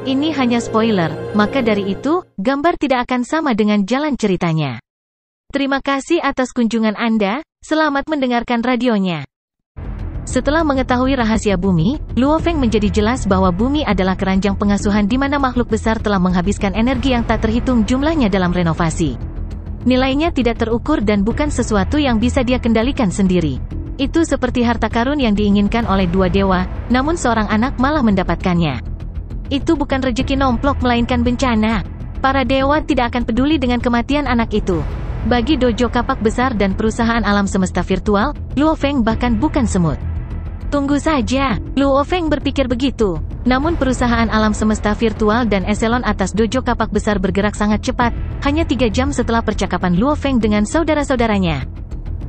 Ini hanya spoiler, maka dari itu, gambar tidak akan sama dengan jalan ceritanya. Terima kasih atas kunjungan Anda, selamat mendengarkan radionya. Setelah mengetahui rahasia bumi, Luo Feng menjadi jelas bahwa bumi adalah keranjang pengasuhan di mana makhluk besar telah menghabiskan energi yang tak terhitung jumlahnya dalam renovasi. Nilainya tidak terukur dan bukan sesuatu yang bisa dia kendalikan sendiri. Itu seperti harta karun yang diinginkan oleh dua dewa, namun seorang anak malah mendapatkannya. Itu bukan rezeki nomplok melainkan bencana. Para dewa tidak akan peduli dengan kematian anak itu. Bagi dojo kapak besar dan perusahaan alam semesta virtual, Luo Feng bahkan bukan semut. Tunggu saja, Luo Feng berpikir begitu. Namun perusahaan alam semesta virtual dan eselon atas dojo kapak besar bergerak sangat cepat, hanya 3 jam setelah percakapan Luo Feng dengan saudara-saudaranya.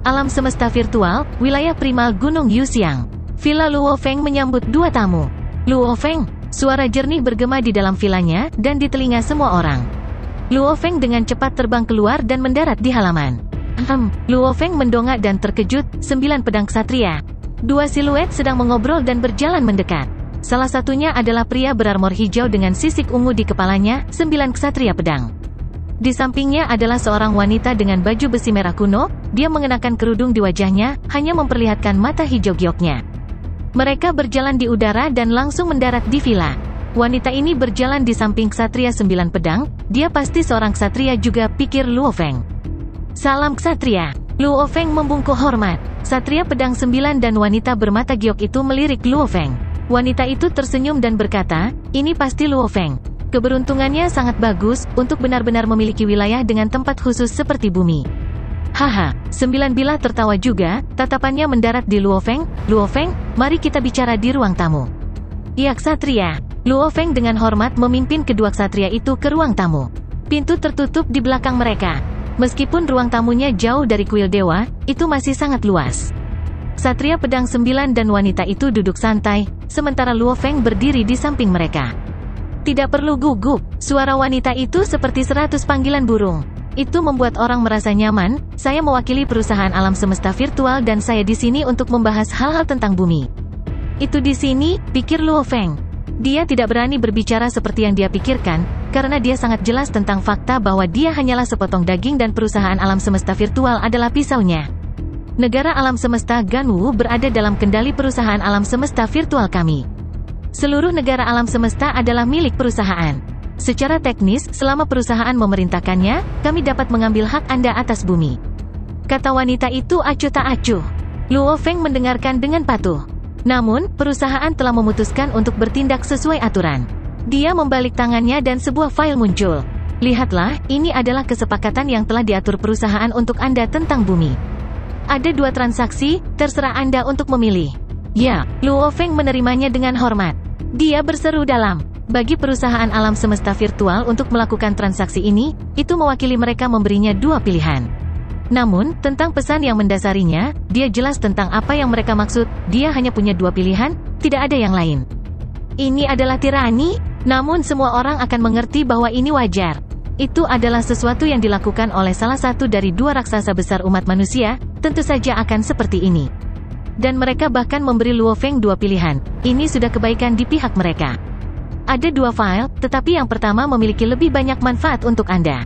Alam semesta virtual, wilayah primal Gunung Yuxiang. Villa Luo Feng menyambut 2 tamu. Luo Feng, suara jernih bergema di dalam vilanya, dan di telinga semua orang. Luo Feng dengan cepat terbang keluar dan mendarat di halaman. Luo Feng mendongak dan terkejut, 9 pedang ksatria. 2 siluet sedang mengobrol dan berjalan mendekat. Salah satunya adalah pria berarmor hijau dengan sisik ungu di kepalanya, 9 ksatria pedang. Di sampingnya adalah seorang wanita dengan baju besi merah kuno, dia mengenakan kerudung di wajahnya, hanya memperlihatkan mata hijau gioknya. Mereka berjalan di udara dan langsung mendarat di villa. Wanita ini berjalan di samping ksatria 9 pedang, dia pasti seorang ksatria juga, pikir Luo Feng. Salam ksatria. Luo Feng membungkuk hormat. Ksatria pedang 9 dan wanita bermata giok itu melirik Luo Feng. Wanita itu tersenyum dan berkata, ini pasti Luo Feng. Keberuntungannya sangat bagus, untuk benar-benar memiliki wilayah dengan tempat khusus seperti bumi. Haha, 9 bilah tertawa juga, tatapannya mendarat di Luo Feng. Luo Feng, mari kita bicara di ruang tamu. Iya ksatria. Luo Feng dengan hormat memimpin kedua ksatria itu ke ruang tamu. Pintu tertutup di belakang mereka. Meskipun ruang tamunya jauh dari kuil dewa, itu masih sangat luas. Ksatria pedang 9 dan wanita itu duduk santai, sementara Luo Feng berdiri di samping mereka. Tidak perlu gugup, suara wanita itu seperti 100 panggilan burung. Itu membuat orang merasa nyaman. Saya mewakili perusahaan alam semesta virtual dan saya di sini untuk membahas hal-hal tentang bumi. Itu di sini, pikir Luo Feng. Dia tidak berani berbicara seperti yang dia pikirkan, karena dia sangat jelas tentang fakta bahwa dia hanyalah sepotong daging dan perusahaan alam semesta virtual adalah pisaunya. Negara alam semesta Ganwu berada dalam kendali perusahaan alam semesta virtual kami. Seluruh negara alam semesta adalah milik perusahaan. Secara teknis, selama perusahaan memerintahkannya, kami dapat mengambil hak Anda atas bumi. Kata wanita itu acuh tak acuh. Luo Feng mendengarkan dengan patuh. Namun, perusahaan telah memutuskan untuk bertindak sesuai aturan. Dia membalik tangannya dan sebuah file muncul. Lihatlah, ini adalah kesepakatan yang telah diatur perusahaan untuk Anda tentang bumi. Ada 2 transaksi, terserah Anda untuk memilih. Ya, Luo Feng menerimanya dengan hormat. Dia berseru dalam. Bagi perusahaan alam semesta virtual untuk melakukan transaksi ini, itu mewakili mereka memberinya 2 pilihan. Namun, tentang pesan yang mendasarinya, dia jelas tentang apa yang mereka maksud, dia hanya punya 2 pilihan, tidak ada yang lain. Ini adalah tirani, namun semua orang akan mengerti bahwa ini wajar. Itu adalah sesuatu yang dilakukan oleh salah satu dari 2 raksasa besar umat manusia, tentu saja akan seperti ini. Dan mereka bahkan memberi Luo Feng 2 pilihan, ini sudah kebaikan di pihak mereka. Ada 2 file, tetapi yang pertama memiliki lebih banyak manfaat untuk Anda.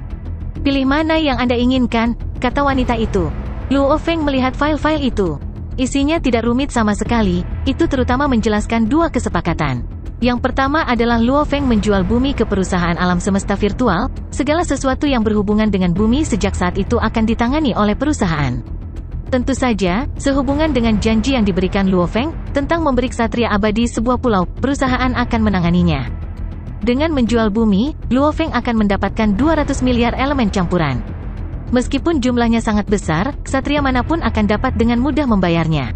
Pilih mana yang Anda inginkan, kata wanita itu. Luo Feng melihat file-file itu. Isinya tidak rumit sama sekali, itu terutama menjelaskan 2 kesepakatan. Yang pertama adalah Luo Feng menjual bumi ke perusahaan alam semesta virtual, segala sesuatu yang berhubungan dengan bumi sejak saat itu akan ditangani oleh perusahaan. Tentu saja, sehubungan dengan janji yang diberikan Luo Feng, tentang memberi ksatria abadi sebuah pulau, perusahaan akan menanganinya. Dengan menjual bumi, Luo Feng akan mendapatkan 200 miliar elemen campuran. Meskipun jumlahnya sangat besar, ksatria manapun akan dapat dengan mudah membayarnya.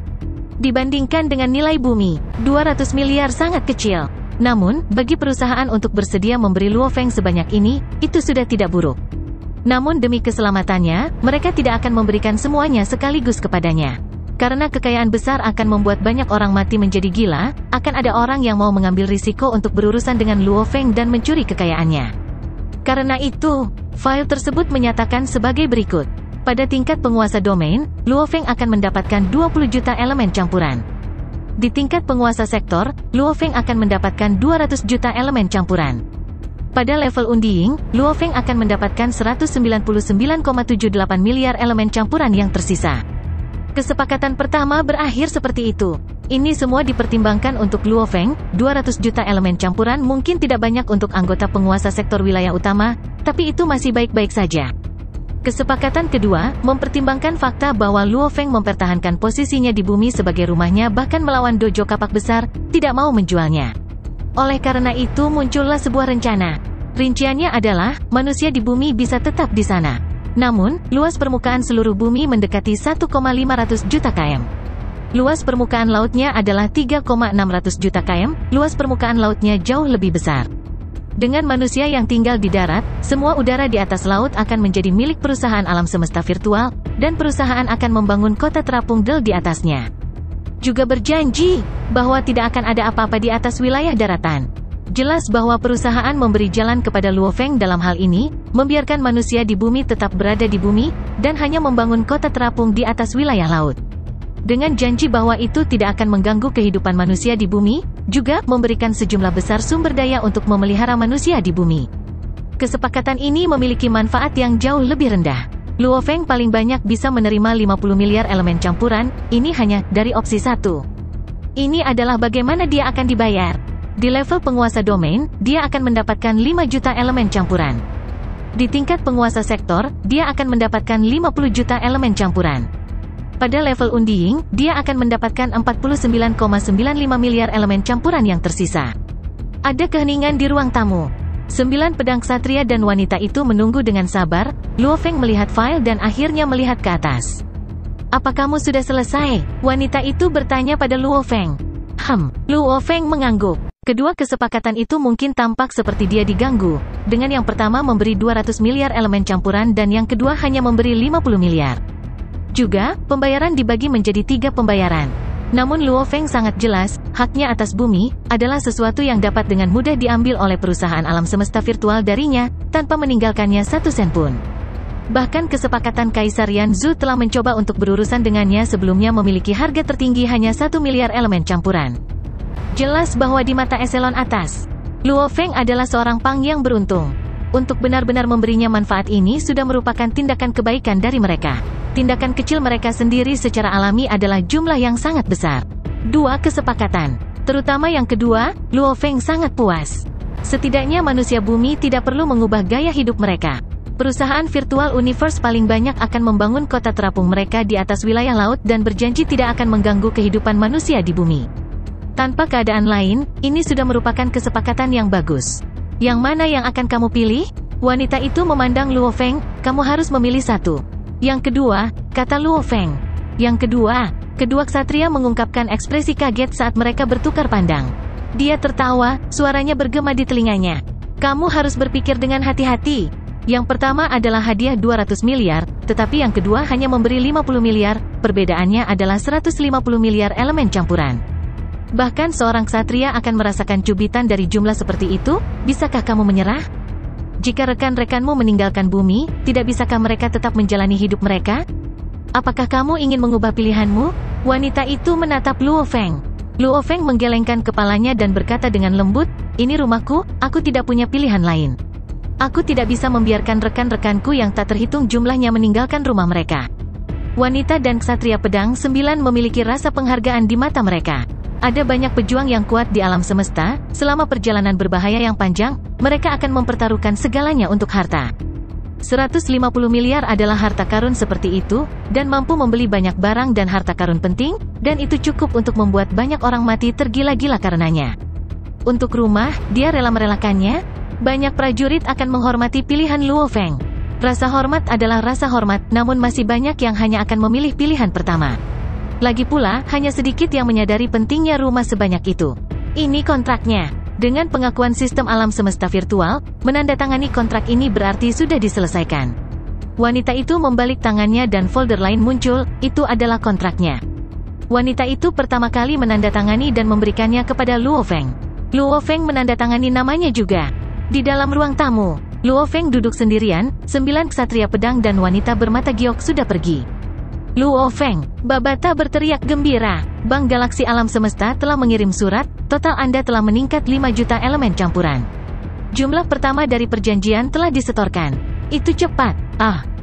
Dibandingkan dengan nilai bumi, 200 miliar sangat kecil. Namun, bagi perusahaan untuk bersedia memberi Luo Feng sebanyak ini, itu sudah tidak buruk. Namun demi keselamatannya, mereka tidak akan memberikan semuanya sekaligus kepadanya. Karena kekayaan besar akan membuat banyak orang mati menjadi gila, akan ada orang yang mau mengambil risiko untuk berurusan dengan Luo Feng dan mencuri kekayaannya. Karena itu, file tersebut menyatakan sebagai berikut. Pada tingkat penguasa domain, Luo Feng akan mendapatkan 20 juta elemen campuran. Di tingkat penguasa sektor, Luo Feng akan mendapatkan 200 juta elemen campuran. Pada level undying, Luo Feng akan mendapatkan 199,78 miliar elemen campuran yang tersisa. Kesepakatan pertama berakhir seperti itu. Ini semua dipertimbangkan untuk Luo Feng. 200 juta elemen campuran mungkin tidak banyak untuk anggota penguasa sektor wilayah utama, tapi itu masih baik-baik saja. Kesepakatan kedua, mempertimbangkan fakta bahwa Luo Feng mempertahankan posisinya di bumi sebagai rumahnya bahkan melawan dojo kapak besar, tidak mau menjualnya. Oleh karena itu muncullah sebuah rencana. Rinciannya adalah, manusia di bumi bisa tetap di sana. Namun, luas permukaan seluruh bumi mendekati 1,500 juta km. Luas permukaan lautnya adalah 3,600 juta km, luas permukaan lautnya jauh lebih besar. Dengan manusia yang tinggal di darat, semua udara di atas laut akan menjadi milik perusahaan alam semesta virtual, dan perusahaan akan membangun kota terapung Del di atasnya. Juga berjanji bahwa tidak akan ada apa-apa di atas wilayah daratan. Jelas bahwa perusahaan memberi jalan kepada Luo Feng dalam hal ini, membiarkan manusia di bumi tetap berada di bumi, dan hanya membangun kota terapung di atas wilayah laut. Dengan janji bahwa itu tidak akan mengganggu kehidupan manusia di bumi, juga memberikan sejumlah besar sumber daya untuk memelihara manusia di bumi. Kesepakatan ini memiliki manfaat yang jauh lebih rendah. Luo Feng paling banyak bisa menerima 50 miliar elemen campuran, ini hanya dari opsi 1. Ini adalah bagaimana dia akan dibayar. Di level penguasa domain, dia akan mendapatkan 5 juta elemen campuran. Di tingkat penguasa sektor, dia akan mendapatkan 50 juta elemen campuran. Pada level undying, dia akan mendapatkan 49,95 miliar elemen campuran yang tersisa. Ada keheningan di ruang tamu. 9 pedang ksatria dan wanita itu menunggu dengan sabar. Luo Feng melihat file dan akhirnya melihat ke atas. "Apa kamu sudah selesai?" wanita itu bertanya pada Luo Feng. Luo Feng mengangguk. Kedua kesepakatan itu mungkin tampak seperti dia diganggu, dengan yang pertama memberi 200 miliar elemen campuran dan yang kedua hanya memberi 50 miliar. Juga, pembayaran dibagi menjadi 3 pembayaran. Namun Luo Feng sangat jelas, haknya atas bumi, adalah sesuatu yang dapat dengan mudah diambil oleh perusahaan alam semesta virtual darinya, tanpa meninggalkannya 1 sen pun. Bahkan kesepakatan Kaisar Yanzu telah mencoba untuk berurusan dengannya sebelumnya memiliki harga tertinggi hanya 1 miliar elemen campuran. Jelas bahwa di mata eselon atas, Luo Feng adalah seorang pang yang beruntung. Untuk benar-benar memberinya manfaat ini sudah merupakan tindakan kebaikan dari mereka. Tindakan kecil mereka sendiri secara alami adalah jumlah yang sangat besar. 2 kesepakatan. Terutama yang kedua, Luo Feng sangat puas. Setidaknya manusia bumi tidak perlu mengubah gaya hidup mereka. Perusahaan virtual universe paling banyak akan membangun kota terapung mereka di atas wilayah laut dan berjanji tidak akan mengganggu kehidupan manusia di bumi. Tanpa keadaan lain, ini sudah merupakan kesepakatan yang bagus. Yang mana yang akan kamu pilih? Wanita itu memandang Luo Feng, kamu harus memilih satu. Yang kedua, kata Luo Feng. Yang kedua, kedua ksatria mengungkapkan ekspresi kaget saat mereka bertukar pandang. Dia tertawa, suaranya bergema di telinganya. Kamu harus berpikir dengan hati-hati. Yang pertama adalah hadiah 200 miliar, tetapi yang kedua hanya memberi 50 miliar, perbedaannya adalah 150 miliar elemen campuran. Bahkan seorang ksatria akan merasakan cubitan dari jumlah seperti itu, bisakah kamu menyerah? Jika rekan-rekanmu meninggalkan bumi, tidak bisakah mereka tetap menjalani hidup mereka? Apakah kamu ingin mengubah pilihanmu? Wanita itu menatap Luo Feng. Luo Feng menggelengkan kepalanya dan berkata dengan lembut, ini rumahku, aku tidak punya pilihan lain. Aku tidak bisa membiarkan rekan-rekanku yang tak terhitung jumlahnya meninggalkan rumah mereka. Wanita dan ksatria pedang 9 memiliki rasa penghargaan di mata mereka. Ada banyak pejuang yang kuat di alam semesta, selama perjalanan berbahaya yang panjang, mereka akan mempertaruhkan segalanya untuk harta. 150 miliar adalah harta karun seperti itu, dan mampu membeli banyak barang dan harta karun penting, dan itu cukup untuk membuat banyak orang mati tergila-gila karenanya. Untuk rumah, dia rela merelakannya. Banyak prajurit akan menghormati pilihan Luo Feng. Rasa hormat adalah rasa hormat, namun masih banyak yang hanya akan memilih pilihan pertama. Lagi pula, hanya sedikit yang menyadari pentingnya rumah sebanyak itu. Ini kontraknya. Dengan pengakuan sistem alam semesta virtual, menandatangani kontrak ini berarti sudah diselesaikan. Wanita itu membalik tangannya dan folder lain muncul, itu adalah kontraknya. Wanita itu pertama kali menandatangani dan memberikannya kepada Luo Feng. Luo Feng menandatangani namanya juga. Di dalam ruang tamu, Luo Feng duduk sendirian, 9 ksatria pedang dan wanita bermata giok sudah pergi. Luo Feng, Babata berteriak gembira. Bank Galaksi Alam Semesta telah mengirim surat, total Anda telah meningkat 5 juta elemen campuran. Jumlah pertama dari perjanjian telah disetorkan. Itu cepat.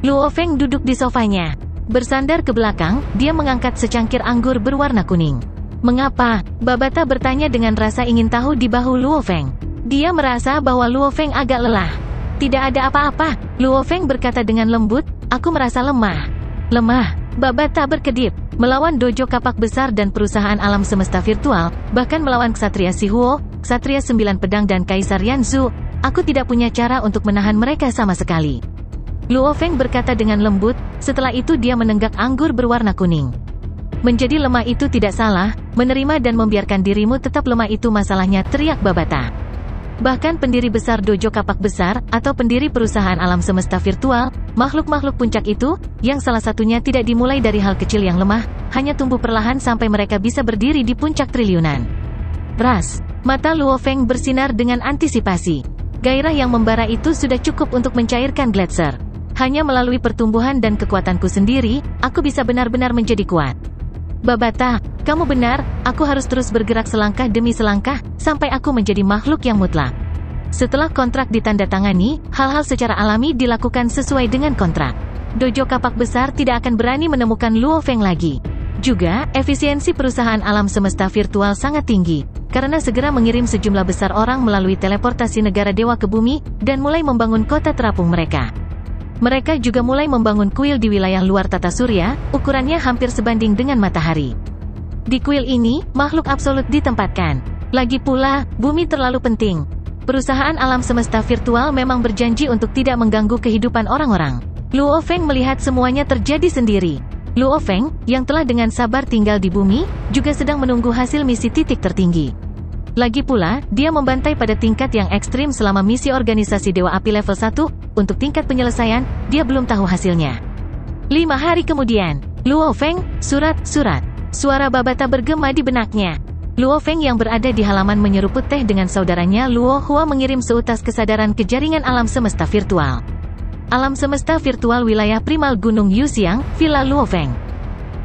Luo Feng duduk di sofanya. Bersandar ke belakang, dia mengangkat secangkir anggur berwarna kuning. Mengapa? Babata bertanya dengan rasa ingin tahu di bahu Luo Feng. Dia merasa bahwa Luo Feng agak lelah. Tidak ada apa-apa, Luo Feng berkata dengan lembut, aku merasa lemah. Lemah? Babata berkedip. Melawan dojo kapak besar dan perusahaan alam semesta virtual, bahkan melawan Ksatria Sihuo, Ksatria 9 Pedang dan Kaisar Yanzu, aku tidak punya cara untuk menahan mereka sama sekali. Luo Feng berkata dengan lembut, setelah itu dia menenggak anggur berwarna kuning. Menjadi lemah itu tidak salah, menerima dan membiarkan dirimu tetap lemah itu masalahnya, teriak Babata. Bahkan pendiri besar dojo kapak besar, atau pendiri perusahaan alam semesta virtual, makhluk-makhluk puncak itu, yang salah satunya tidak dimulai dari hal kecil yang lemah, hanya tumbuh perlahan sampai mereka bisa berdiri di puncak triliunan. Ras, mata Luo Feng bersinar dengan antisipasi. Gairah yang membara itu sudah cukup untuk mencairkan Gletser. Hanya melalui pertumbuhan dan kekuatanku sendiri, aku bisa benar-benar menjadi kuat. Babata, kamu benar, aku harus terus bergerak selangkah demi selangkah, sampai aku menjadi makhluk yang mutlak. Setelah kontrak ditandatangani, hal-hal secara alami dilakukan sesuai dengan kontrak. Dojo kapak besar tidak akan berani menemukan Luo Feng lagi. Juga, efisiensi perusahaan alam semesta virtual sangat tinggi, karena segera mengirim sejumlah besar orang melalui teleportasi negara dewa ke bumi, dan mulai membangun kota terapung mereka. Mereka juga mulai membangun kuil di wilayah luar tata surya, ukurannya hampir sebanding dengan matahari. Di kuil ini, makhluk absolut ditempatkan. Lagi pula, bumi terlalu penting. Perusahaan alam semesta virtual memang berjanji untuk tidak mengganggu kehidupan orang-orang. Luo Feng melihat semuanya terjadi sendiri. Luo Feng, yang telah dengan sabar tinggal di bumi, juga sedang menunggu hasil misi titik tertinggi. Lagi pula, dia membantai pada tingkat yang ekstrim selama misi organisasi Dewa Api level 1, untuk tingkat penyelesaian, dia belum tahu hasilnya. 5 hari kemudian, Luo Feng, surat. Suara Babata bergema di benaknya. Luo Feng yang berada di halaman menyeruput teh dengan saudaranya Luo Hua mengirim seutas kesadaran ke jaringan alam semesta virtual. Alam semesta virtual wilayah primal Gunung Yuxiang, Villa Luo Feng.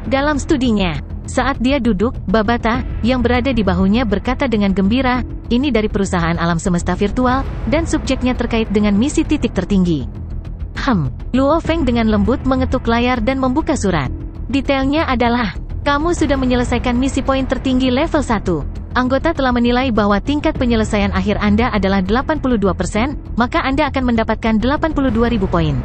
Dalam studinya, saat dia duduk, Babata, yang berada di bahunya berkata dengan gembira, ini dari perusahaan alam semesta virtual, dan subjeknya terkait dengan misi titik tertinggi. Luo Feng dengan lembut mengetuk layar dan membuka surat. Detailnya adalah, kamu sudah menyelesaikan misi poin tertinggi level 1. Anggota telah menilai bahwa tingkat penyelesaian akhir Anda adalah 82%, maka Anda akan mendapatkan 82.000 poin.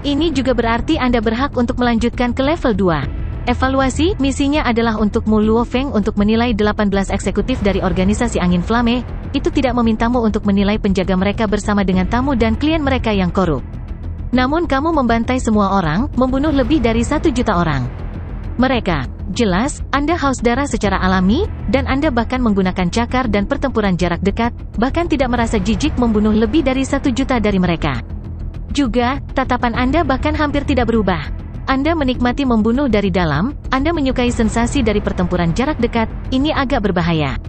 Ini juga berarti Anda berhak untuk melanjutkan ke level 2. Evaluasi, misinya adalah untukmu Luo Feng untuk menilai 18 eksekutif dari organisasi Angin Flame, itu tidak memintamu untuk menilai penjaga mereka bersama dengan tamu dan klien mereka yang korup. Namun kamu membantai semua orang, membunuh lebih dari 1 juta orang. Mereka, jelas, Anda haus darah secara alami, dan Anda bahkan menggunakan cakar dan pertempuran jarak dekat, bahkan tidak merasa jijik membunuh lebih dari 1 juta dari mereka. Juga, tatapan Anda bahkan hampir tidak berubah. Anda menikmati membunuh dari dalam, Anda menyukai sensasi dari pertempuran jarak dekat, ini agak berbahaya.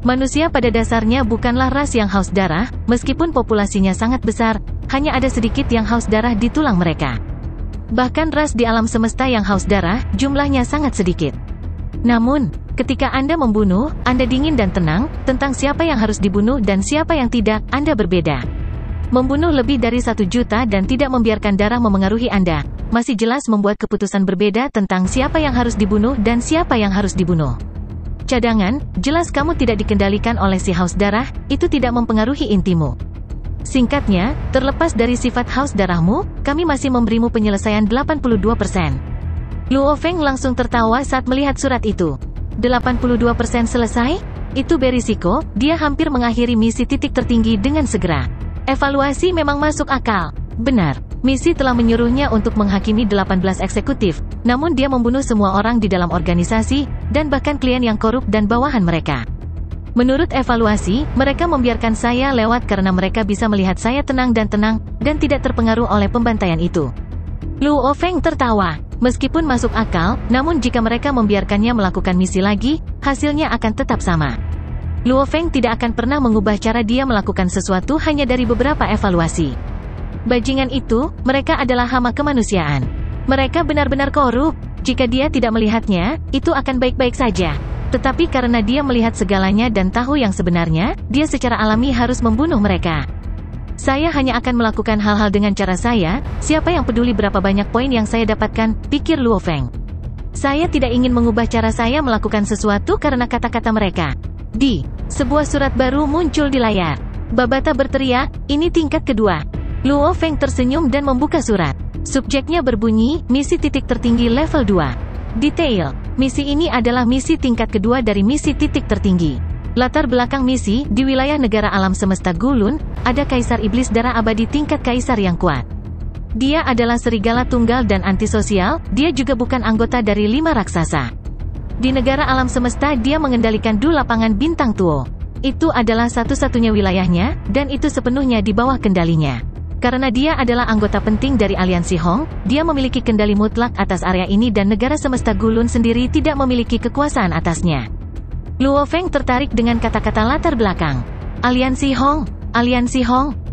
Manusia pada dasarnya bukanlah ras yang haus darah, meskipun populasinya sangat besar, hanya ada sedikit yang haus darah di tulang mereka. Bahkan ras di alam semesta yang haus darah, jumlahnya sangat sedikit. Namun, ketika Anda membunuh, Anda dingin dan tenang, tentang siapa yang harus dibunuh dan siapa yang tidak, Anda berbeda. Membunuh lebih dari 1 juta dan tidak membiarkan darah memengaruhi Anda, masih jelas membuat keputusan berbeda tentang siapa yang harus dibunuh dan siapa yang harus dibunuh. Cadangan, jelas kamu tidak dikendalikan oleh si haus darah, itu tidak mempengaruhi intimu. Singkatnya, terlepas dari sifat haus darahmu, kami masih memberimu penyelesaian 82%. Luo Feng langsung tertawa saat melihat surat itu. 82% selesai? Itu berisiko, dia hampir mengakhiri misi titik tertinggi dengan segera. Evaluasi memang masuk akal. Benar, misi telah menyuruhnya untuk menghakimi 18 eksekutif, namun dia membunuh semua orang di dalam organisasi, dan bahkan klien yang korup dan bawahan mereka. Menurut evaluasi, mereka membiarkan saya lewat karena mereka bisa melihat saya tenang, dan tidak terpengaruh oleh pembantaian itu. Luo Feng tertawa. Meskipun masuk akal, namun jika mereka membiarkannya melakukan misi lagi, hasilnya akan tetap sama. Luo Feng tidak akan pernah mengubah cara dia melakukan sesuatu hanya dari beberapa evaluasi. Bajingan itu, mereka adalah hama kemanusiaan. Mereka benar-benar korup. Jika dia tidak melihatnya, itu akan baik-baik saja. Tetapi karena dia melihat segalanya dan tahu yang sebenarnya, dia secara alami harus membunuh mereka. Saya hanya akan melakukan hal-hal dengan cara saya, siapa yang peduli berapa banyak poin yang saya dapatkan, pikir Luo Feng. Saya tidak ingin mengubah cara saya melakukan sesuatu karena kata-kata mereka. Sebuah surat baru muncul di layar. Babata berteriak, ini tingkat kedua. Luo Feng tersenyum dan membuka surat. Subjeknya berbunyi, misi titik tertinggi level 2. Detail, misi ini adalah misi tingkat kedua dari misi titik tertinggi. Latar belakang misi, di wilayah negara alam semesta Gulun, ada Kaisar Iblis Darah Abadi tingkat Kaisar yang kuat. Dia adalah serigala tunggal dan antisosial, dia juga bukan anggota dari 5 raksasa. Di negara alam semesta dia mengendalikan lapangan bintang Tuo. Itu adalah satu-satunya wilayahnya, dan itu sepenuhnya di bawah kendalinya. Karena dia adalah anggota penting dari aliansi Hong, dia memiliki kendali mutlak atas area ini dan negara semesta Gulun sendiri tidak memiliki kekuasaan atasnya. Luo Feng tertarik dengan kata-kata latar belakang. Aliansi Hong.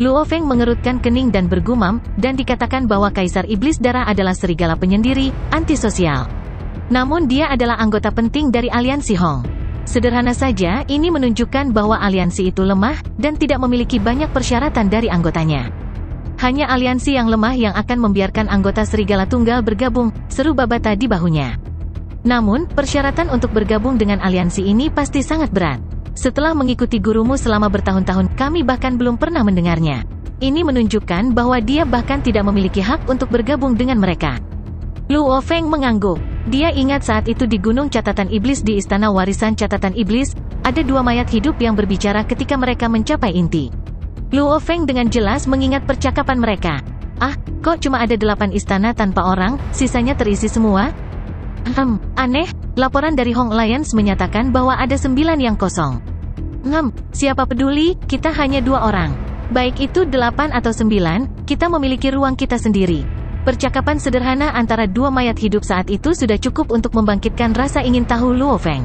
Luo Feng mengerutkan kening dan bergumam, dan dikatakan bahwa Kaisar Iblis Darah adalah serigala penyendiri, antisosial. Namun dia adalah anggota penting dari aliansi Hong. Sederhana saja, ini menunjukkan bahwa aliansi itu lemah, dan tidak memiliki banyak persyaratan dari anggotanya. Hanya aliansi yang lemah yang akan membiarkan anggota serigala tunggal bergabung, seru Babata di bahunya. Namun, persyaratan untuk bergabung dengan aliansi ini pasti sangat berat. Setelah mengikuti gurumu selama bertahun-tahun, kami bahkan belum pernah mendengarnya. Ini menunjukkan bahwa dia bahkan tidak memiliki hak untuk bergabung dengan mereka. Luo Feng mengangguk. Dia ingat saat itu di Gunung Catatan Iblis di Istana Warisan Catatan Iblis, ada 2 mayat hidup yang berbicara ketika mereka mencapai inti. Luo Feng dengan jelas mengingat percakapan mereka. Kok cuma ada 8 istana tanpa orang, sisanya terisi semua? Aneh, laporan dari Hong Alliance menyatakan bahwa ada 9 yang kosong. Siapa peduli, kita hanya 2 orang. Baik itu 8 atau 9, kita memiliki ruang kita sendiri. Percakapan sederhana antara 2 mayat hidup saat itu sudah cukup untuk membangkitkan rasa ingin tahu Luo Feng.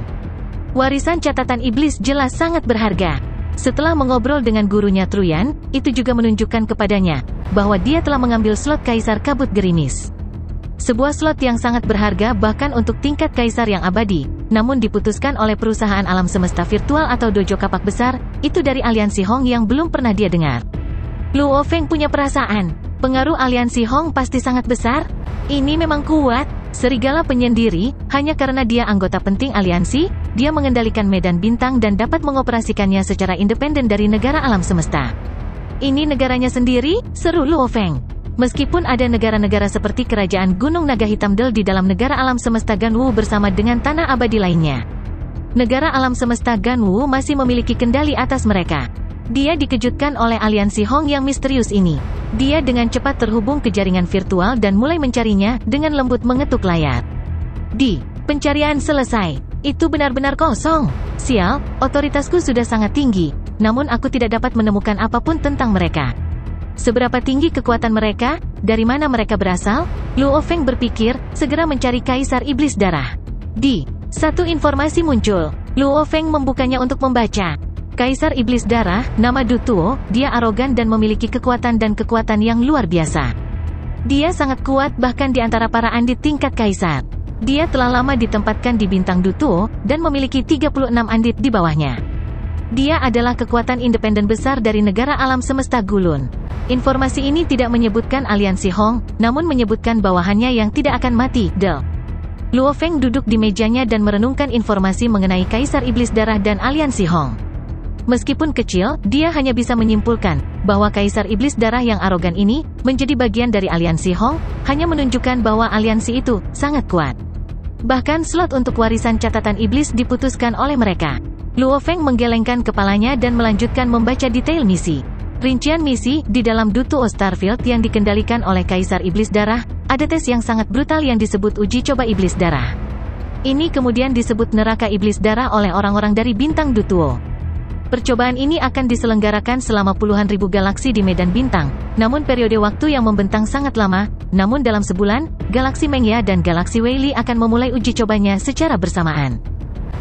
Warisan Catatan Iblis jelas sangat berharga. Setelah mengobrol dengan gurunya Truyan, itu juga menunjukkan kepadanya bahwa dia telah mengambil slot Kaisar Kabut Gerimis. Sebuah slot yang sangat berharga bahkan untuk tingkat Kaisar yang abadi, namun diputuskan oleh perusahaan alam semesta virtual atau dojo kapak besar, itu dari aliansi Hong yang belum pernah dia dengar. Luo Feng punya perasaan, pengaruh aliansi Hong pasti sangat besar. Ini memang kuat. Serigala penyendiri, hanya karena dia anggota penting aliansi, dia mengendalikan medan bintang dan dapat mengoperasikannya secara independen dari negara alam semesta. Ini negaranya sendiri, seru Luo Feng. Meskipun ada negara-negara seperti Kerajaan Gunung Naga Hitam Del di dalam negara alam semesta Ganwu bersama dengan tanah abadi lainnya. Negara alam semesta Ganwu masih memiliki kendali atas mereka. Dia dikejutkan oleh aliansi Hong yang misterius ini. Dia dengan cepat terhubung ke jaringan virtual dan mulai mencarinya, dengan lembut mengetuk layar. Pencarian selesai. Itu benar-benar kosong. Sial, otoritasku sudah sangat tinggi, namun aku tidak dapat menemukan apapun tentang mereka. Seberapa tinggi kekuatan mereka? Dari mana mereka berasal? Luo Feng berpikir, segera mencari Kaisar Iblis Darah. Satu informasi muncul. Luo Feng membukanya untuk membaca. Kaisar Iblis Darah, nama Du Tuo, dia arogan dan memiliki kekuatan yang luar biasa. Dia sangat kuat bahkan di antara para andit tingkat Kaisar. Dia telah lama ditempatkan di bintang Du Tuo, dan memiliki 36 andit di bawahnya. Dia adalah kekuatan independen besar dari negara alam semesta Gulun. Informasi ini tidak menyebutkan aliansi Hong, namun menyebutkan bawahannya yang tidak akan mati, Del. Luo Feng duduk di mejanya dan merenungkan informasi mengenai Kaisar Iblis Darah dan aliansi Hong. Meskipun kecil, dia hanya bisa menyimpulkan bahwa Kaisar Iblis Darah yang arogan ini menjadi bagian dari aliansi Hong, hanya menunjukkan bahwa aliansi itu sangat kuat. Bahkan slot untuk warisan catatan iblis diputuskan oleh mereka. Luo Feng menggelengkan kepalanya dan melanjutkan membaca detail misi. Rincian misi, di dalam Du Tuo Starfield yang dikendalikan oleh Kaisar Iblis Darah, ada tes yang sangat brutal yang disebut uji coba Iblis Darah. Ini kemudian disebut neraka Iblis Darah oleh orang-orang dari bintang Du Tuo. Percobaan ini akan diselenggarakan selama puluhan ribu galaksi di medan bintang, namun periode waktu yang membentang sangat lama. Namun dalam sebulan, galaksi Mengya dan galaksi Weili akan memulai uji cobanya secara bersamaan.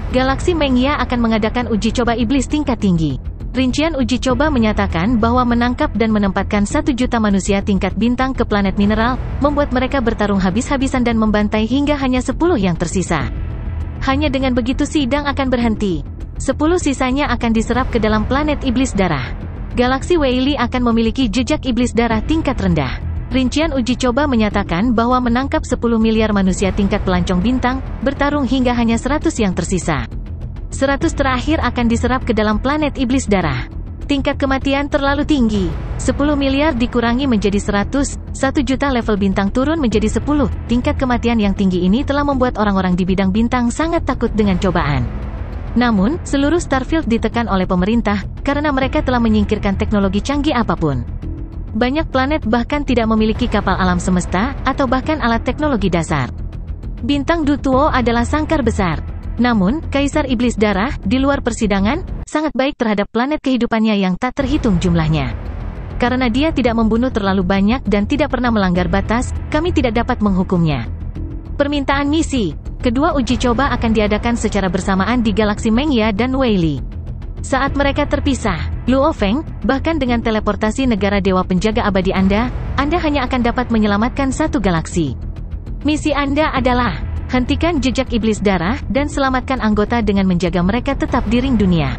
Galaksi Mengya akan mengadakan uji coba iblis tingkat tinggi. Rincian uji coba menyatakan bahwa menangkap dan menempatkan 1 juta manusia tingkat bintang ke planet mineral, membuat mereka bertarung habis-habisan dan membantai hingga hanya 10 yang tersisa. Hanya dengan begitu sidang akan berhenti. 10 sisanya akan diserap ke dalam planet iblis darah. Galaksi Weyli akan memiliki jejak iblis darah tingkat rendah. Rincian uji coba menyatakan bahwa menangkap 10 miliar manusia tingkat pelancong bintang, bertarung hingga hanya 100 yang tersisa. 100 terakhir akan diserap ke dalam planet iblis darah. Tingkat kematian terlalu tinggi. 10 miliar dikurangi menjadi 100, 1 juta level bintang turun menjadi 10. Tingkat kematian yang tinggi ini telah membuat orang-orang di bidang bintang sangat takut dengan cobaan. Namun, seluruh Starfield ditekan oleh pemerintah, karena mereka telah menyingkirkan teknologi canggih apapun. Banyak planet bahkan tidak memiliki kapal alam semesta, atau bahkan alat teknologi dasar. Bintang Dutuo adalah sangkar besar. Namun, Kaisar Iblis Darah, di luar persidangan, sangat baik terhadap planet kehidupannya yang tak terhitung jumlahnya. Karena dia tidak membunuh terlalu banyak dan tidak pernah melanggar batas, kami tidak dapat menghukumnya. Permintaan misi. Kedua uji coba akan diadakan secara bersamaan di galaksi Mengya dan Weyli. Saat mereka terpisah, Luo Feng, bahkan dengan teleportasi negara dewa penjaga abadi Anda hanya akan dapat menyelamatkan 1 galaksi. Misi Anda adalah hentikan jejak iblis darah, dan selamatkan anggota dengan menjaga mereka tetap di ring dunia.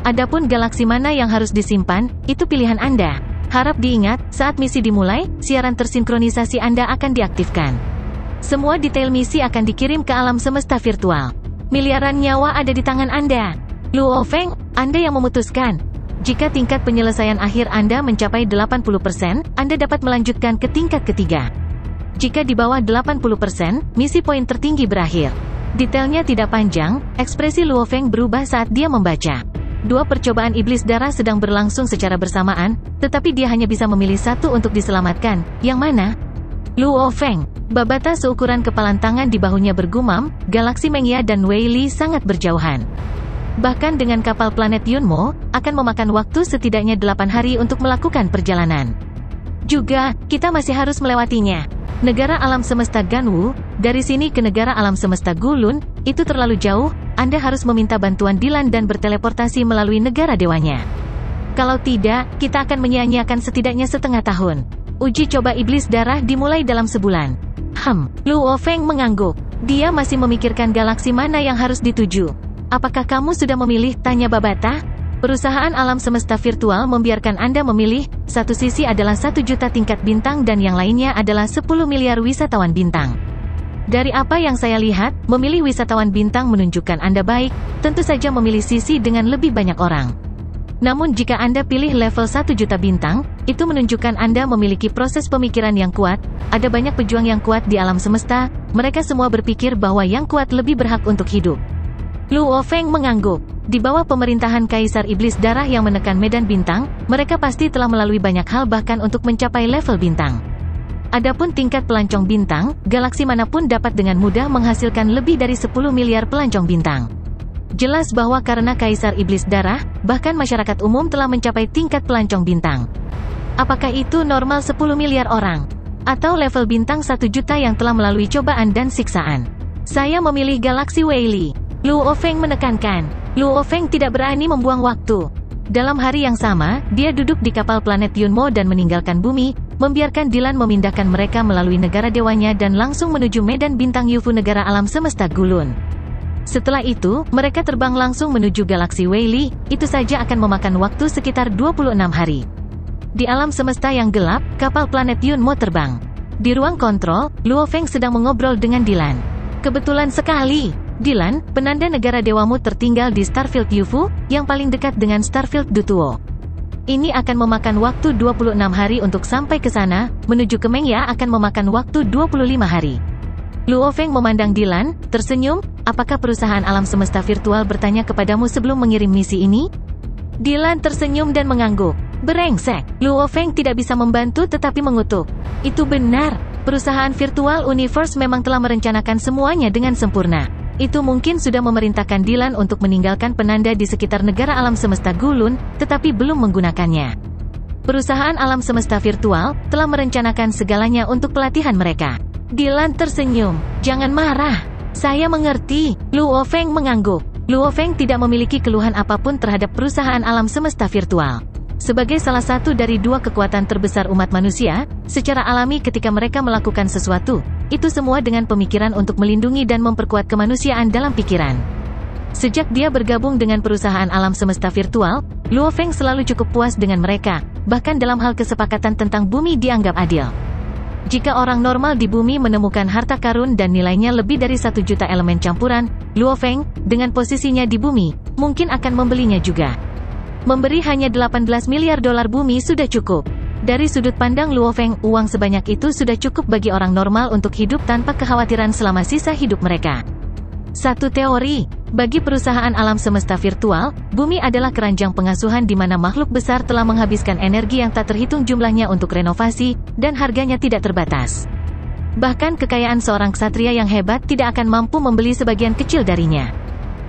Adapun galaksi mana yang harus disimpan, itu pilihan Anda. Harap diingat, saat misi dimulai, siaran tersinkronisasi Anda akan diaktifkan. Semua detail misi akan dikirim ke alam semesta virtual. Miliaran nyawa ada di tangan Anda. Luo Feng, Anda yang memutuskan. Jika tingkat penyelesaian akhir Anda mencapai 80%, Anda dapat melanjutkan ke tingkat ketiga. Jika di bawah 80%, misi poin tertinggi berakhir. Detailnya tidak panjang, ekspresi Luo Feng berubah saat dia membaca. 2 percobaan iblis darah sedang berlangsung secara bersamaan, tetapi dia hanya bisa memilih 1 untuk diselamatkan. Yang mana? Luo Feng. Babata seukuran kepalan tangan di bahunya bergumam, galaksi Mengya dan Weyli sangat berjauhan. Bahkan dengan kapal planet Yunmo, akan memakan waktu setidaknya 8 hari untuk melakukan perjalanan. Juga, kita masih harus melewatinya. Negara alam semesta Ganwu, dari sini ke negara alam semesta Gulun, itu terlalu jauh, Anda harus meminta bantuan Dylan dan berteleportasi melalui negara dewanya. Kalau tidak, kita akan menyia-nyiakan setidaknya setengah tahun. Uji coba iblis darah dimulai dalam sebulan. Luo Feng mengangguk. Dia masih memikirkan galaksi mana yang harus dituju. Apakah kamu sudah memilih? Tanya Babata. Perusahaan alam semesta virtual membiarkan Anda memilih, satu sisi adalah 1 juta tingkat bintang dan yang lainnya adalah 10 miliar wisatawan bintang. Dari apa yang saya lihat, memilih wisatawan bintang menunjukkan Anda baik, tentu saja memilih sisi dengan lebih banyak orang. Namun jika Anda pilih level 1 juta bintang, itu menunjukkan Anda memiliki proses pemikiran yang kuat, ada banyak pejuang yang kuat di alam semesta, mereka semua berpikir bahwa yang kuat lebih berhak untuk hidup. Luo Feng mengangguk. Di bawah pemerintahan Kaisar Iblis Darah yang menekan medan bintang, mereka pasti telah melalui banyak hal bahkan untuk mencapai level bintang. Adapun tingkat pelancong bintang, galaksi manapun dapat dengan mudah menghasilkan lebih dari 10 miliar pelancong bintang. Jelas bahwa karena Kaisar Iblis Darah, bahkan masyarakat umum telah mencapai tingkat pelancong bintang. Apakah itu normal 10 miliar orang? Atau level bintang 1 juta yang telah melalui cobaan dan siksaan? Saya memilih galaksi Weyli. Luo Feng menekankan. Luo Feng tidak berani membuang waktu. Dalam hari yang sama, dia duduk di kapal planet Yunmo dan meninggalkan bumi, membiarkan Dylan memindahkan mereka melalui negara dewanya dan langsung menuju medan bintang Yufu negara alam semesta Gulun. Setelah itu, mereka terbang langsung menuju galaksi Weyli, itu saja akan memakan waktu sekitar 26 hari. Di alam semesta yang gelap, kapal planet Yunmo terbang. Di ruang kontrol, Luo Feng sedang mengobrol dengan Dylan. Kebetulan sekali. Dylan, penanda negara dewamu tertinggal di Starfield Yufu, yang paling dekat dengan Starfield Dutuo. Ini akan memakan waktu 26 hari untuk sampai ke sana, menuju ke Mengya akan memakan waktu 25 hari. Luo Feng memandang Dylan, tersenyum, apakah perusahaan alam semesta virtual bertanya kepadamu sebelum mengirim misi ini? Dylan tersenyum dan mengangguk. Brengsek, Luo Feng tidak bisa membantu tetapi mengutuk. Itu benar, perusahaan virtual universe memang telah merencanakan semuanya dengan sempurna. Itu mungkin sudah memerintahkan Dylan untuk meninggalkan penanda di sekitar negara alam semesta Gulun, tetapi belum menggunakannya. Perusahaan alam semesta virtual telah merencanakan segalanya untuk pelatihan mereka. Dylan tersenyum. Jangan marah. Saya mengerti. Luo Feng mengangguk. Luo Feng tidak memiliki keluhan apapun terhadap perusahaan alam semesta virtual. Sebagai salah satu dari dua kekuatan terbesar umat manusia, secara alami ketika mereka melakukan sesuatu, itu semua dengan pemikiran untuk melindungi dan memperkuat kemanusiaan dalam pikiran. Sejak dia bergabung dengan perusahaan alam semesta virtual, Luo Feng selalu cukup puas dengan mereka, bahkan dalam hal kesepakatan tentang bumi dianggap adil. Jika orang normal di bumi menemukan harta karun dan nilainya lebih dari 1 juta elemen campuran, Luo Feng, dengan posisinya di bumi, mungkin akan membelinya juga. Memberi hanya 18 miliar dolar bumi sudah cukup. Dari sudut pandang Luo Feng, uang sebanyak itu sudah cukup bagi orang normal untuk hidup tanpa kekhawatiran selama sisa hidup mereka. Satu teori, bagi perusahaan alam semesta virtual, bumi adalah keranjang pengasuhan di mana makhluk besar telah menghabiskan energi yang tak terhitung jumlahnya untuk renovasi, dan harganya tidak terbatas. Bahkan kekayaan seorang ksatria yang hebat tidak akan mampu membeli sebagian kecil darinya.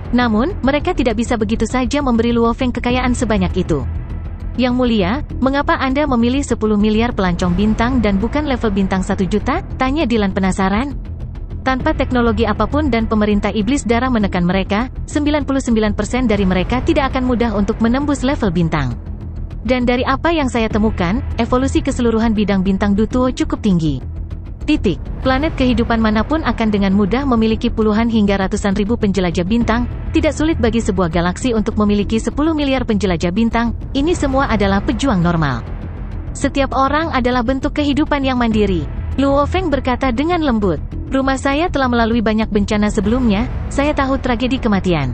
Namun, mereka tidak bisa begitu saja memberi Luo Feng kekayaan sebanyak itu. Yang mulia, mengapa Anda memilih 10 miliar pelancong bintang dan bukan level bintang 1 juta? Tanya Dylan penasaran. Tanpa teknologi apapun dan pemerintah iblis darah menekan mereka, 99% dari mereka tidak akan mudah untuk menembus level bintang. Dan dari apa yang saya temukan, evolusi keseluruhan bidang bintang Dutuo cukup tinggi. Planet kehidupan manapun akan dengan mudah memiliki puluhan hingga ratusan ribu penjelajah bintang. Tidak sulit bagi sebuah galaksi untuk memiliki 10 miliar penjelajah bintang. Ini semua adalah pejuang normal. Setiap orang adalah bentuk kehidupan yang mandiri. Luo Feng berkata dengan lembut. Rumah saya telah melalui banyak bencana sebelumnya, saya tahu tragedi kematian.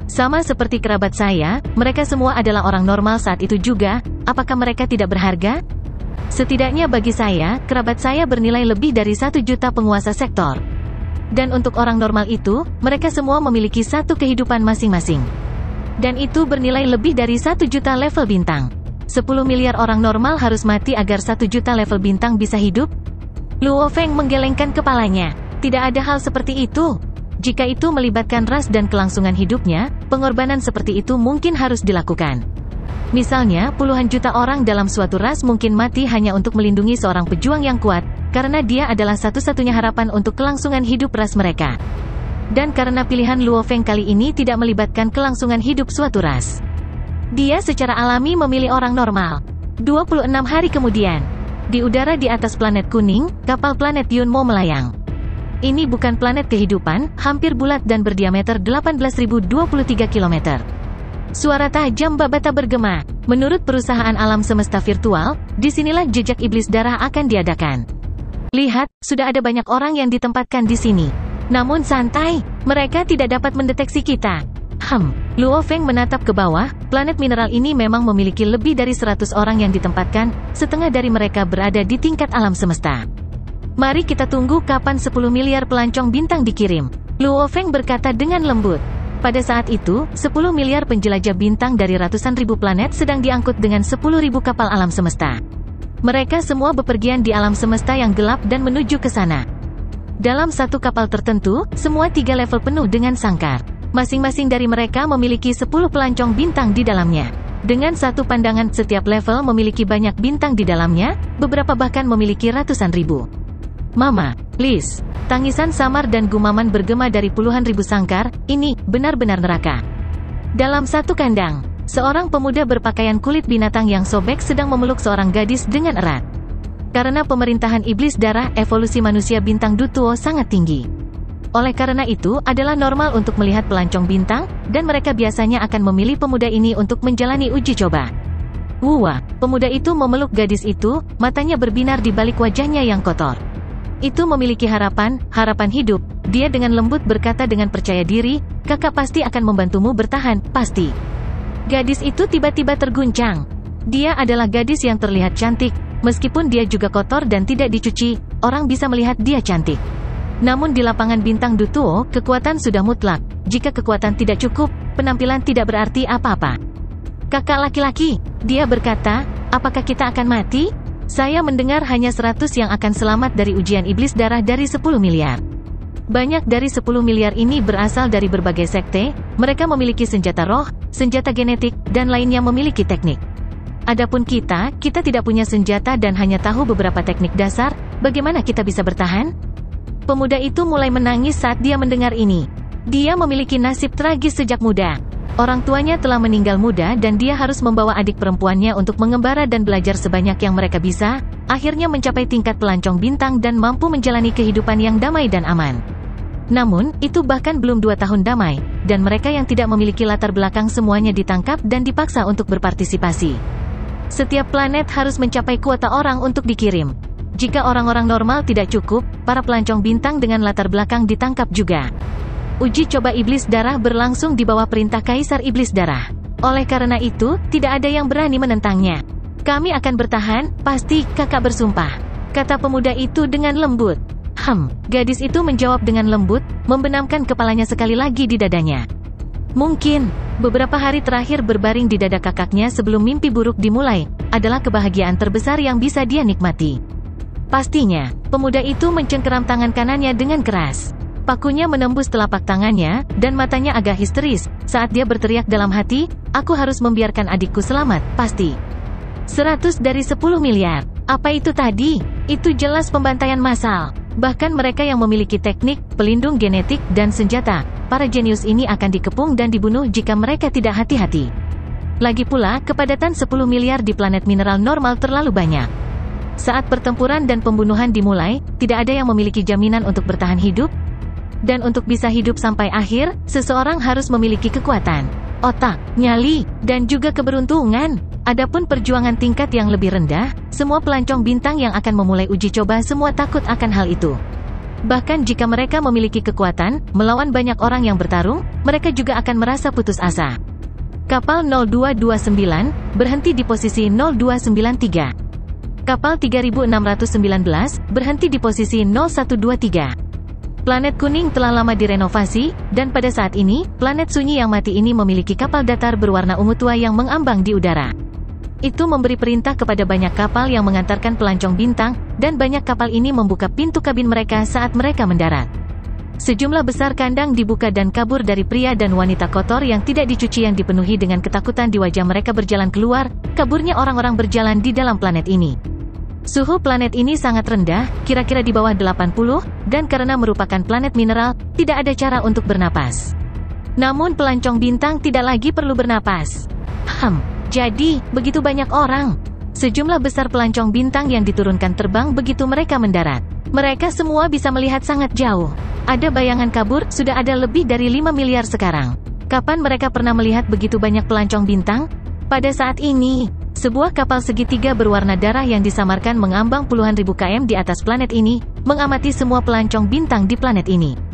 Sama seperti kerabat saya, mereka semua adalah orang normal saat itu juga. Apakah mereka tidak berharga? Setidaknya bagi saya, kerabat saya bernilai lebih dari 1 juta penguasa sektor. Dan untuk orang normal itu, mereka semua memiliki satu kehidupan masing-masing. Dan itu bernilai lebih dari 1 juta level bintang. 10 miliar orang normal harus mati agar 1 juta level bintang bisa hidup? Luo Feng menggelengkan kepalanya. Tidak ada hal seperti itu. Jika itu melibatkan ras dan kelangsungan hidupnya, pengorbanan seperti itu mungkin harus dilakukan. Misalnya, puluhan juta orang dalam suatu ras mungkin mati hanya untuk melindungi seorang pejuang yang kuat, karena dia adalah satu-satunya harapan untuk kelangsungan hidup ras mereka. Dan karena pilihan Luo Feng kali ini tidak melibatkan kelangsungan hidup suatu ras, dia secara alami memilih orang normal. 26 hari kemudian, di udara di atas planet kuning, kapal planet Yunmo melayang. Ini bukan planet kehidupan, hampir bulat dan berdiameter 18.023 km. Suara tajam babata bergema. Menurut perusahaan alam semesta virtual, disinilah jejak iblis darah akan diadakan. Lihat, sudah ada banyak orang yang ditempatkan di sini. Namun santai, mereka tidak dapat mendeteksi kita. Luo Feng menatap ke bawah. Planet mineral ini memang memiliki lebih dari 100 orang yang ditempatkan, setengah dari mereka berada di tingkat alam semesta. Mari kita tunggu kapan 10 miliar pelancong bintang dikirim. Luo Feng berkata dengan lembut. Pada saat itu, 10 miliar penjelajah bintang dari ratusan ribu planet sedang diangkut dengan 10.000 kapal alam semesta. Mereka semua bepergian di alam semesta yang gelap dan menuju ke sana. Dalam satu kapal tertentu, semua 3 level penuh dengan sangkar. Masing-masing dari mereka memiliki 10 pelancong bintang di dalamnya. Dengan satu pandangan, setiap level memiliki banyak bintang di dalamnya, beberapa bahkan memiliki ratusan ribu. Mama, Liz, tangisan samar dan gumaman bergema dari puluhan ribu sangkar. Ini benar-benar neraka. Dalam satu kandang, seorang pemuda berpakaian kulit binatang yang sobek sedang memeluk seorang gadis dengan erat. Karena pemerintahan iblis darah, evolusi manusia bintang Dutuo sangat tinggi. Oleh karena itu, adalah normal untuk melihat pelancong bintang, dan mereka biasanya akan memilih pemuda ini untuk menjalani uji coba. Pemuda itu memeluk gadis itu, matanya berbinar di balik wajahnya yang kotor. Itu memiliki harapan hidup. Dia dengan lembut berkata dengan percaya diri, kakak pasti akan membantumu bertahan, pasti. Gadis itu tiba-tiba terguncang. Dia adalah gadis yang terlihat cantik, meskipun dia juga kotor dan tidak dicuci, orang bisa melihat dia cantik. Namun di lapangan bintang Dutuo, kekuatan sudah mutlak. Jika kekuatan tidak cukup, penampilan tidak berarti apa-apa. Kakak laki-laki, dia berkata, apakah kita akan mati? Saya mendengar hanya 100 yang akan selamat dari ujian iblis darah dari 10 miliar. Banyak dari 10 miliar ini berasal dari berbagai sekte, mereka memiliki senjata roh, senjata genetik, dan lainnya memiliki teknik. Adapun kita tidak punya senjata dan hanya tahu beberapa teknik dasar, bagaimana kita bisa bertahan? Pemuda itu mulai menangis saat dia mendengar ini. Dia memiliki nasib tragis sejak muda. Orang tuanya telah meninggal muda dan dia harus membawa adik perempuannya untuk mengembara dan belajar sebanyak yang mereka bisa, akhirnya mencapai tingkat pelancong bintang dan mampu menjalani kehidupan yang damai dan aman. Namun, itu bahkan belum 2 tahun damai, dan mereka yang tidak memiliki latar belakang semuanya ditangkap dan dipaksa untuk berpartisipasi. Setiap planet harus mencapai kuota orang untuk dikirim. Jika orang-orang normal tidak cukup, para pelancong bintang dengan latar belakang ditangkap juga. Uji coba iblis darah berlangsung di bawah perintah Kaisar Iblis Darah. Oleh karena itu, tidak ada yang berani menentangnya. Kami akan bertahan, pasti, kakak bersumpah, kata pemuda itu dengan lembut. Gadis itu menjawab dengan lembut, membenamkan kepalanya sekali lagi di dadanya. Mungkin, beberapa hari terakhir berbaring di dada kakaknya sebelum mimpi buruk dimulai, adalah kebahagiaan terbesar yang bisa dia nikmati. Pastinya, pemuda itu mencengkeram tangan kanannya dengan keras. Pakunya menembus telapak tangannya, dan matanya agak histeris, saat dia berteriak dalam hati, aku harus membiarkan adikku selamat, pasti. 100 dari 10 miliar. Apa itu tadi? Itu jelas pembantaian massal. Bahkan mereka yang memiliki teknik, pelindung genetik, dan senjata, para jenius ini akan dikepung dan dibunuh jika mereka tidak hati-hati. Lagi pula, kepadatan 10 miliar di planet mineral normal terlalu banyak. Saat pertempuran dan pembunuhan dimulai, tidak ada yang memiliki jaminan untuk bertahan hidup. Dan untuk bisa hidup sampai akhir, seseorang harus memiliki kekuatan, otak, nyali, dan juga keberuntungan. Adapun perjuangan tingkat yang lebih rendah, semua pelancong bintang yang akan memulai uji coba semua takut akan hal itu. Bahkan jika mereka memiliki kekuatan, melawan banyak orang yang bertarung, mereka juga akan merasa putus asa. Kapal 0229, berhenti di posisi 0293. Kapal 3619, berhenti di posisi 0123. Planet kuning telah lama direnovasi, dan pada saat ini, planet sunyi yang mati ini memiliki kapal datar berwarna ungu tua yang mengambang di udara. Itu memberi perintah kepada banyak kapal yang mengantarkan pelancong bintang, dan banyak kapal ini membuka pintu kabin mereka saat mereka mendarat. Sejumlah besar kandang dibuka dan kabur dari pria dan wanita kotor yang tidak dicuci yang dipenuhi dengan ketakutan di wajah mereka berjalan keluar, kaburnya orang-orang berjalan di dalam planet ini. Suhu planet ini sangat rendah, kira-kira di bawah 80, dan karena merupakan planet mineral, tidak ada cara untuk bernapas. Namun pelancong bintang tidak lagi perlu bernapas. Jadi, begitu banyak orang. Sejumlah besar pelancong bintang yang diturunkan terbang begitu mereka mendarat. Mereka semua bisa melihat sangat jauh. Ada bayangan kabur, sudah ada lebih dari 5 miliar sekarang. Kapan mereka pernah melihat begitu banyak pelancong bintang? Pada saat ini, sebuah kapal segitiga berwarna darah yang disamarkan mengambang puluhan ribu km di atas planet ini, mengamati semua pelancong bintang di planet ini.